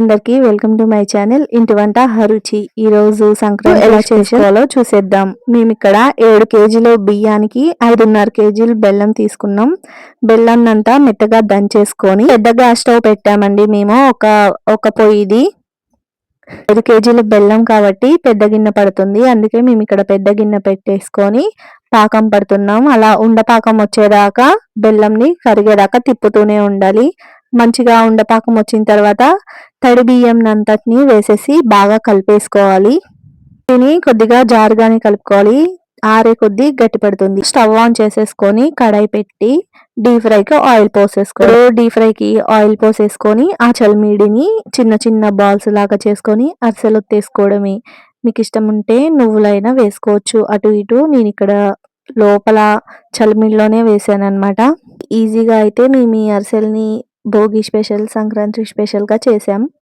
అందరికీ welcome to my channel ఇంటి వంట హరుచి. ఈరోజు సంక్రాంతి ఎలా చేసుకోవాలో చూసేద్దాం. మేము ఇక్కడ 7 కేజీల బియ్యానికి 5.5 కేజీలు బెల్లం తీసుకున్నాం. బెల్లాన్ని అంతా మెత్తగా దంచేసుకొని పెద్ద గ్యాస్ స్టవ్ పెట్టామండి. మేము ఒక పొయ్యిది 5 కేజీల బెల్లం కాబట్టి పెద్ద గిన్నె పడుతుంది. అందుకే మేము ఇక్కడ పెద్ద గిన్నె పెట్టేసుకొని పాకం పడుతున్నాం. అలా ఉండపాకం వచ్చేదాకా బెల్లంని కరిగేదాకా తిప్పుతూనే ఉండాలి. మంచిగా ఉండపాకం వచ్చిన తర్వాత తడి బియ్యం అంతటిని వేసేసి బాగా కలిపేసుకోవాలి. దీన్ని కొద్దిగా జారుగానే కలుపుకోవాలి, ఆరే కొద్ది గట్టి పడుతుంది. స్టవ్ ఆన్ చేసేసుకొని కడాయి పెట్టి డీప్ ఫ్రైకి ఆయిల్ పోసేసుకోవాలి. డీప్ ఫ్రైకి ఆయిల్ పోసేసుకొని ఆ చల్మీడిని చిన్న చిన్న బాల్స్ లాగా చేసుకొని అరిసెలు ఒత్తేసుకోవడమే. మీకు ఇష్టం ఉంటే నువ్వులైనా వేసుకోవచ్చు. అటు ఇటు నేను ఇక్కడ లోపల చల్మీడిలోనే వేసాను అనమాట. ఈజీగా అయితే మేము ఈ అరిసెల్ని భోగి స్పెషల్, సంక్రాంతి స్పెషల్గా చేసాం.